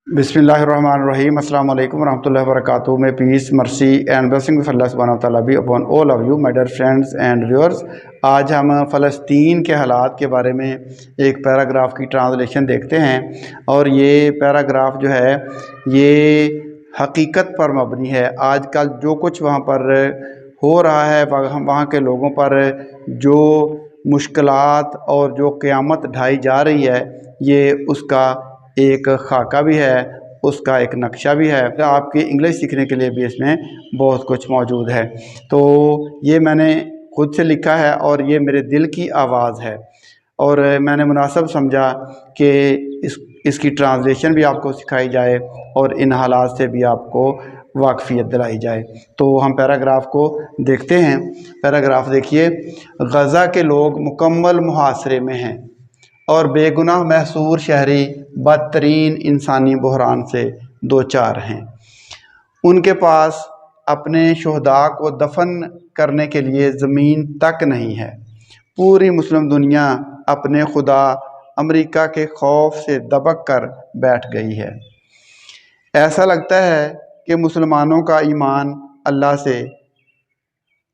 बिस्मिल्लाहिर्रहमानिर्रहीम अस्सलाम वालेकुम रहमतुल्लाहि व बरकातुहू। May peace mercy and blessing of Allah सुब्हानहू व तआला be upon all of you my dear friends and viewers. आज हम फ़लस्तीन के हालात के बारे में एक पैराग्राफ की ट्रांसलेशन देखते हैं और ये पैराग्राफ जो है ये हकीकत पर मबनी है। आजकल जो कुछ वहाँ पर हो रहा है, वहाँ के लोगों पर जो मुश्किलात और जो क़यामत ढाई जा रही है, ये उसका एक खाका भी है, उसका एक नक्शा भी है। आपकी इंग्लिश सीखने के लिए भी इसमें बहुत कुछ मौजूद है। तो ये मैंने खुद से लिखा है और ये मेरे दिल की आवाज़ है और मैंने मुनासिब समझा कि इसकी ट्रांसलेशन भी आपको सिखाई जाए और इन हालात से भी आपको वाकफ़ियत दिलाई जाए। तो हम पैराग्राफ को देखते हैं। पैराग्राफ देखिए। गज़ा के लोग मुकम्मल मुहासरे में हैं और बेगुनाह महसूर शहरी बदतरीन इंसानी बहरान से दो चार हैं। उनके पास अपने शुहदा को दफन करने के लिए ज़मीन तक नहीं है। पूरी मुस्लिम दुनिया अपने खुदा अमेरिका के खौफ से दबक कर बैठ गई है। ऐसा लगता है कि मुसलमानों का ईमान अल्लाह से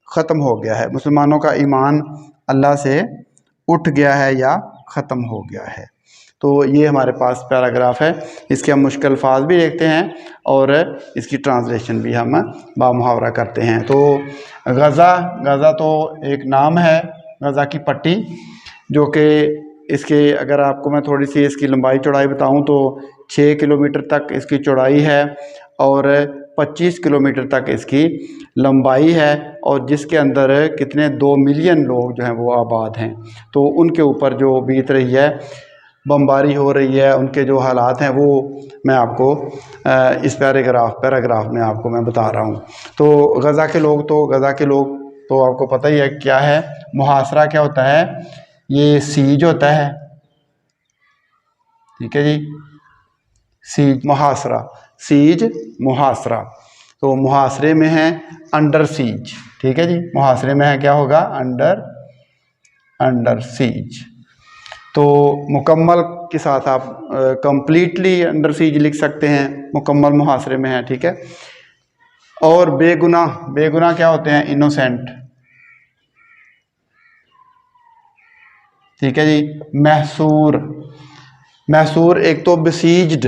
ख़त्म हो गया है। मुसलमानों का ईमान अल्लाह से उठ गया है या ख़त्म हो गया है। तो ये हमारे पास पैराग्राफ है। इसके हम मुश्किल अल्फाज भी देखते हैं और इसकी ट्रांसलेशन भी हम बामुहावरा करते हैं। तो गज़ा तो एक नाम है, गज़ा की पट्टी, जो कि इसके अगर आपको मैं थोड़ी सी इसकी लंबाई चौड़ाई बताऊं तो 6 किलोमीटर तक इसकी चौड़ाई है और 25 किलोमीटर तक इसकी लंबाई है और जिसके अंदर कितने 2 मिलियन लोग जो हैं वो आबाद हैं। तो उनके ऊपर जो बीत रही है, बमबारी हो रही है, उनके जो हालात हैं वो मैं आपको इस पैराग्राफ में आपको मैं बता रहा हूँ। तो गज़ा के लोग तो आपको पता ही है क्या है। मुहासरा क्या होता है? ये सीज होता है, ठीक है जी। सीज मुहासरा। तो मुहासरे में है अंडर सीज, ठीक है जी। मुहासरे में है क्या होगा? Under seize. तो मुकम्मल के साथ आप कंप्लीटली अंडर सीज लिख सकते हैं, मुकम्मल मुहासरे में है, ठीक है। और बेगुनाह क्या होते हैं? इनोसेंट, ठीक है जी। महसूर एक तो बिसीज्ड,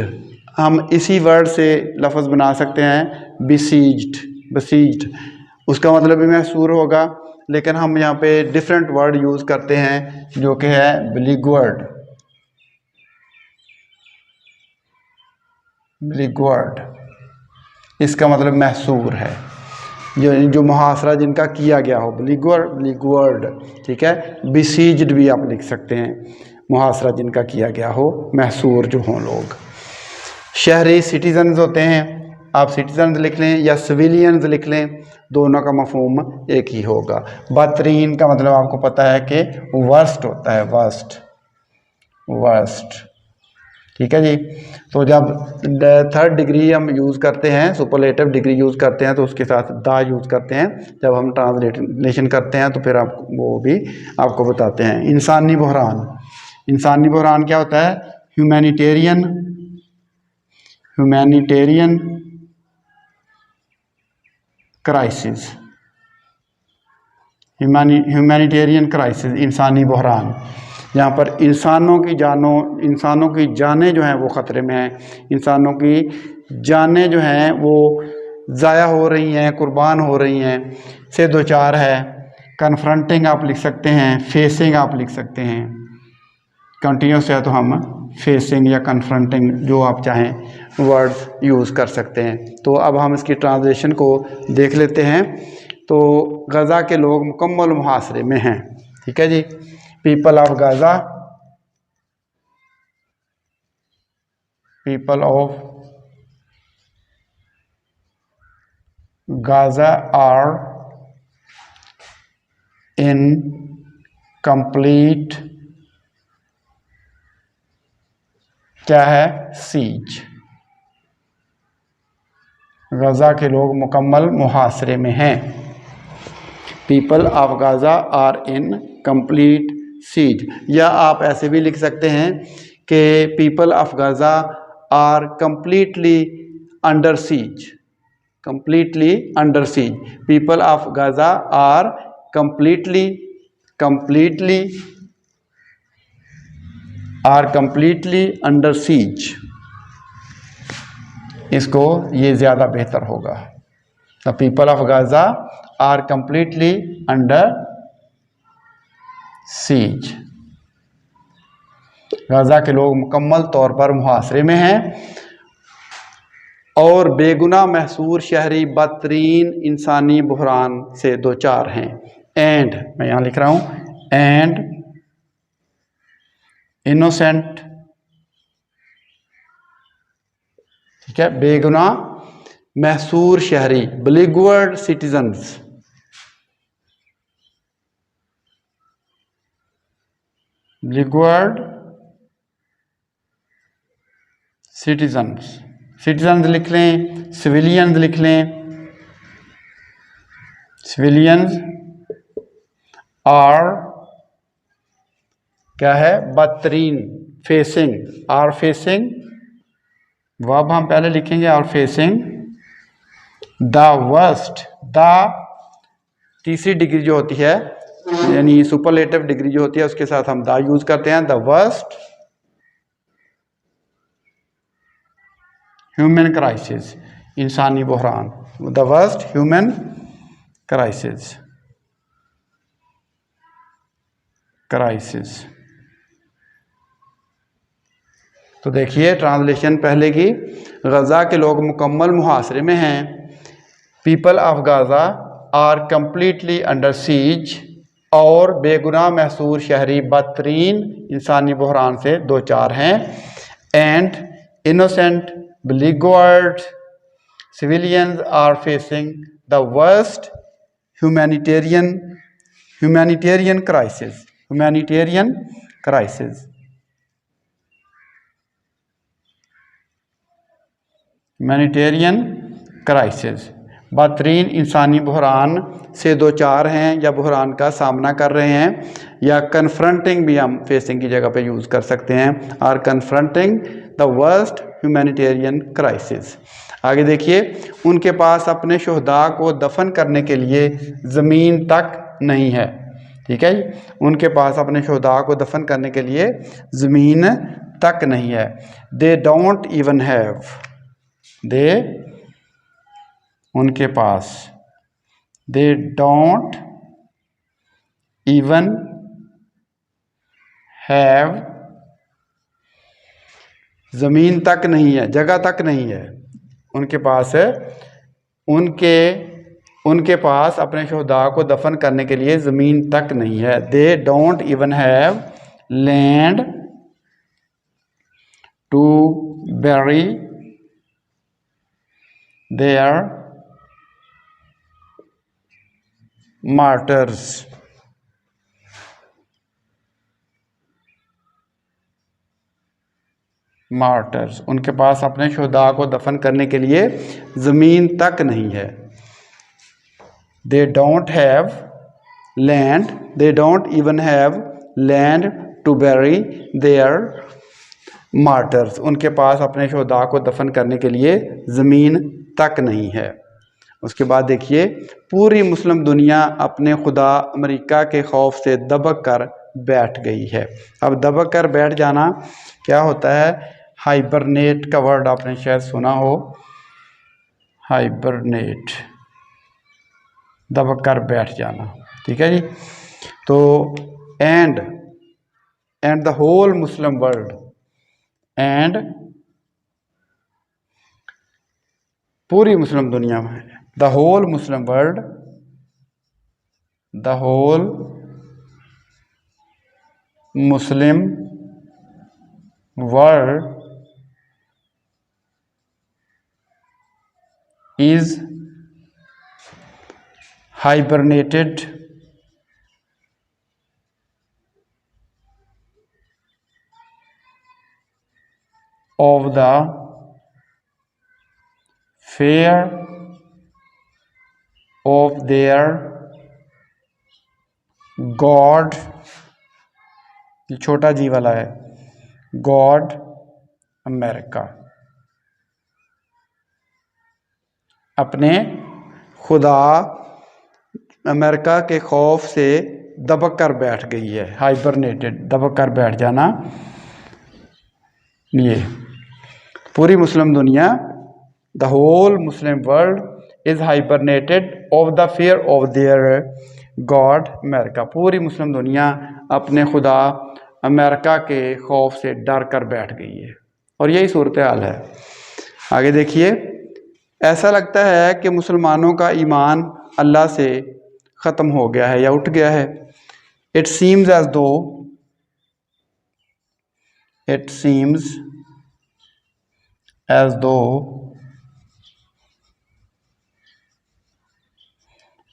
हम इसी वर्ड से लफ्ज़ बना सकते हैं बिसीज्ड, उसका मतलब भी महसूर होगा, लेकिन हम यहाँ पे डिफरेंट वर्ड यूज़ करते हैं जो कि है बिलीगुअर्ड। इसका मतलब महसूर है, जो मुहासरा जिनका किया गया हो, बिलीगुअर्ड, ठीक है। बिसीज्ड भी आप लिख सकते हैं, मुहासरा जिनका किया गया हो, महसूर जो हों लोग। शहरी सिटीजन्स होते हैं, आप सिटीजन्स लिख लें या सिविलियंस लिख लें, दोनों का मफहूम एक ही होगा। बदतरीन का मतलब आपको पता है कि वर्स्ट होता है, वर्स्ट, ठीक है जी। तो जब थर्ड डिग्री हम यूज़ करते हैं, सुपरलेटिव डिग्री यूज़ करते हैं, तो उसके साथ दा यूज़ करते हैं। जब हम ट्रांसलेशन करते हैं तो फिर आप वो भी आपको बताते हैं। इंसानी बहरान क्या होता है? ह्यूमैनिटेरियन क्राइसिस, इंसानी बहरान, यहाँ पर इंसानों की जानें जो हैं वो ख़तरे में हैं। इंसानों की जानें जो हैं वो ज़ाया हो रही हैं, कुर्बान हो रही हैं, से दो चार है। कन्फ्रंटिंग आप लिख सकते हैं, फेसिंग आप लिख सकते हैं। कंटिन्यूस है तो हम फेसिंग या कन्फ्रंटिंग, जो आप चाहें वर्ड्स यूज़ कर सकते हैं। तो अब हम इसकी ट्रांसलेशन को देख लेते हैं। तो गज़ा के लोग मुकम्मल मुहासरे में हैं, ठीक है जी। People of Gaza are in complete क्या है? सीज। गज़ा के लोग मुकम्मल मुहासरे में हैं। People of Gaza are in complete siege. या आप ऐसे भी लिख सकते हैं कि people of Gaza are completely under siege. Completely under siege. People of Gaza are completely under siege. इसको ये ज़्यादा बेहतर होगा. The people of Gaza are completely under siege. Gaza के लोग मुकम्मल तौर पर मुहासरे में हैं और बेगुनाह महसूर शहरी बदतरीन इंसानी बहरान से दो चार हैं. एंड मैं यहाँ लिख रहा हूँ, एंड इनोसेंट, ठीक है, बेगुनाह महसूर शहरी, beleaguered citizens, beleaguered citizens, citizens लिख लें, सिविलियंस लिख लें. सिविलियंस आर क्या है, बदतरीन, फेसिंग, आर फेसिंग, वर्ब हम पहले लिखेंगे, आर फेसिंग द वर्स्ट. द तीसरी डिग्री जो होती है, यानी सुपरलेटिव डिग्री जो होती है, उसके साथ हम द यूज करते हैं. द वर्स्ट ह्यूमन क्राइसिस, इंसानी बहरान. द वर्स्ट ह्यूमन क्राइसिस, तो देखिए ट्रांसलेशन पहले की. गजा के लोग मुकम्मल मुहासरे में हैं. People of Gaza are completely under siege, और बेगुनाह महसूर शहरी बदतरीन इंसानी बहरान से दो चार हैं. And innocent beleaguered civilians are facing the worst humanitarian crisis. बदतरीन इंसानी बहरान से दो चार हैं, या बहरान का सामना कर रहे हैं, या कन्फ्रंटिंग भी हम फेसिंग की जगह पे यूज़ कर सकते हैं. Are confronting the worst humanitarian crisis. आगे देखिए, उनके पास अपने शुहदा को दफन करने के लिए ज़मीन तक नहीं है. ठीक है जी, उनके पास अपने शुहदा को दफन करने के लिए ज़मीन तक नहीं है. दे डोंट इवन हैव, उनके पास, दे डोंट इवन हैव, ज़मीन तक नहीं है, जगह तक नहीं है उनके पास है. उनके पास अपने शुहदा को दफन करने के लिए ज़मीन तक नहीं है. They don't even have land to bury their martyrs. उनके पास अपने शुहदा को दफन करने के लिए ज़मीन तक नहीं है. They don't have land, they don't even have land to bury their martyrs. उनके पास अपने शुहदा को दफन करने के लिए ज़मीन तक नहीं है. उसके बाद देखिए, पूरी मुस्लिम दुनिया अपने खुदा अमेरिका के खौफ से दबक कर बैठ गई है. अब दबक कर बैठ जाना क्या होता है? हाइबरनेट का वर्ड आपने शायद सुना हो, हाइबरनेट, दबक कर बैठ जाना. ठीक है जी. तो and the whole Muslim world, and पूरी मुस्लिम दुनिया में, the whole Muslim world, the whole Muslim world is hibernated of the fear of their God. छोटा जी वाला है, गॉड अमेरिका. अपने खुदा अमेरिका के खौफ से दबक कर बैठ गई है। हाइबरनेटेड, दबक कर बैठ जाना। ये पूरी मुस्लिम दुनिया, the whole Muslim world is hibernated of the fear of their god America. पूरी मुस्लिम दुनिया अपने खुदा अमेरिका के खौफ से डर कर बैठ गई है, और यही सूरत हाल है। आगे देखिए, ऐसा लगता है कि मुसलमानों का ईमान अल्लाह से ख़त्म हो गया है या उठ गया है। इट सीम्स एज दो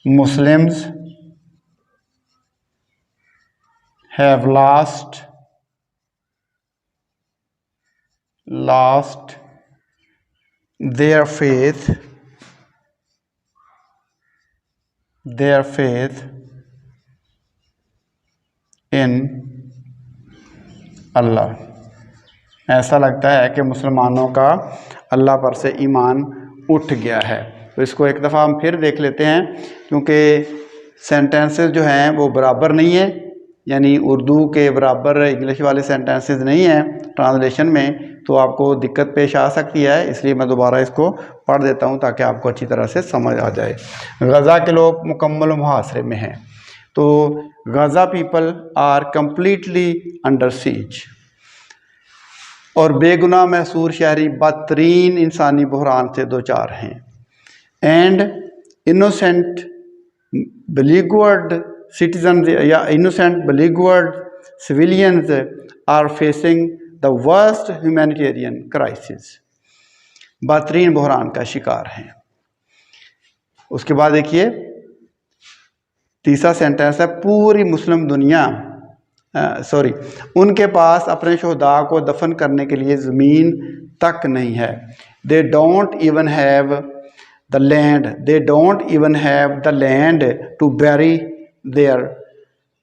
Muslims have lost their faith in अल्लाह। ऐसा लगता है कि मुसलमानों का अल्लाह पर से ईमान उठ गया है। तो इसको एक दफ़ा हम फिर देख लेते हैं, क्योंकि सेंटेंसेस जो हैं वो बराबर नहीं है, यानी उर्दू के बराबर इंग्लिश वाले सेंटेंसेस नहीं हैं ट्रांसलेशन में, तो आपको दिक्कत पेश आ सकती है। इसलिए मैं दोबारा इसको पढ़ देता हूँ ताकि आपको अच्छी तरह से समझ आ जाए। गज़ा के लोग मुकम्मल मुहासरे में हैं। तो Gaza people are completely under siege, और बेगुनाह महसूर शहरी बदतरीन इंसानी बहरान से दो चार हैं। एंड इनोसेंट beleaguered citizens या innocent beleaguered civilians are facing the worst humanitarian crisis, बदतरीन बहरान का शिकार हैं। उसके बाद देखिए तीसरा सेंटेंस है, पूरी मुस्लिम दुनिया उनके पास अपने शहदा को दफन करने के लिए ज़मीन तक नहीं है। They don't even have the land to bury their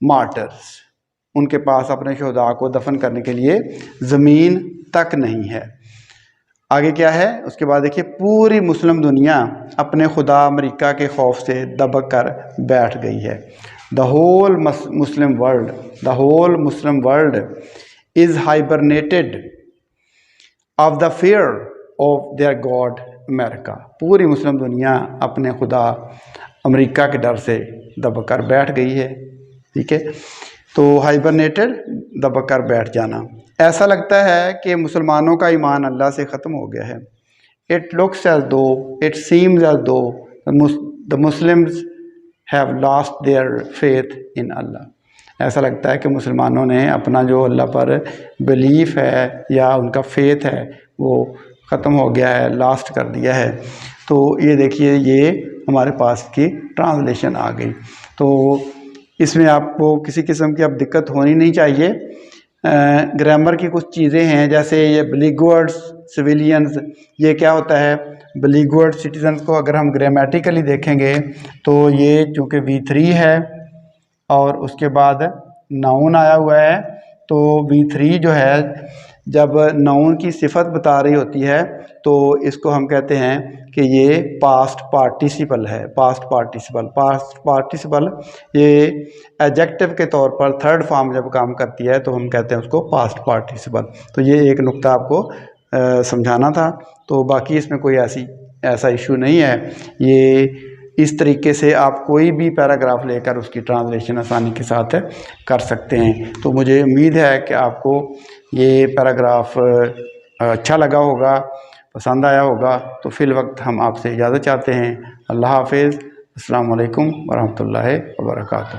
martyrs। उनके पास अपने शहदा को दफन करने के लिए ज़मीन तक नहीं है। आगे क्या है उसके बाद देखिए, पूरी मुस्लिम दुनिया अपने खुदा अमेरिका के खौफ से दबक कर बैठ गई है। The whole Muslim world is hibernated of the fear of their god America. पूरी मुस्लिम दुनिया अपने खुदा अमेरिका के डर से दबक कर बैठ गई है। ठीक है, तो हाइबरनेटेड, दबक कर बैठ जाना। ऐसा लगता है कि मुसलमानों का ईमान अल्लाह से ख़त्म हो गया है। It seems as though the Muslims have lost their faith in Allah. ऐसा लगता है कि मुसलमानों ने अपना जो अल्लाह पर बिलीफ है या उनका फेथ है वो ख़त्म हो गया है, लास्ट कर दिया है। तो ये देखिए, ये हमारे पास की ट्रांसलेशन आ गई। तो इसमें आपको किसी किस्म की अब दिक्कत होनी नहीं चाहिए। ग्रामर की कुछ चीज़ें हैं, जैसे ये beleaguered सिविलियंस, ये क्या होता है? beleaguered सिटीजन्स को अगर हम ग्रामेटिकली देखेंगे तो ये चूँकि V3 है और उसके बाद नाउन आया हुआ है, तो V3 जो है जब नाउन की सिफत बता रही होती है तो इसको हम कहते हैं कि ये पास्ट पार्टिसिपल है। पास्ट पार्टिसिपल ये एडजेक्टिव के तौर पर थर्ड फॉर्म जब काम करती है तो हम कहते हैं उसको पास्ट पार्टिसिपल। तो ये एक नुक्ता आपको समझाना था। तो बाकी इसमें कोई ऐसा इशू नहीं है। ये इस तरीके से आप कोई भी पैराग्राफ लेकर उसकी ट्रांसलेशन आसानी के साथ कर सकते हैं। तो मुझे उम्मीद है कि आपको ये पैराग्राफ अच्छा लगा होगा, पसंद आया होगा। तो फिल वक्त हम आपसे इजाज़त चाहते हैं। अल्लाह हाफिज़। अस्सलाम वालेकुम वरहमतुल्लाहि वबरकातुहू।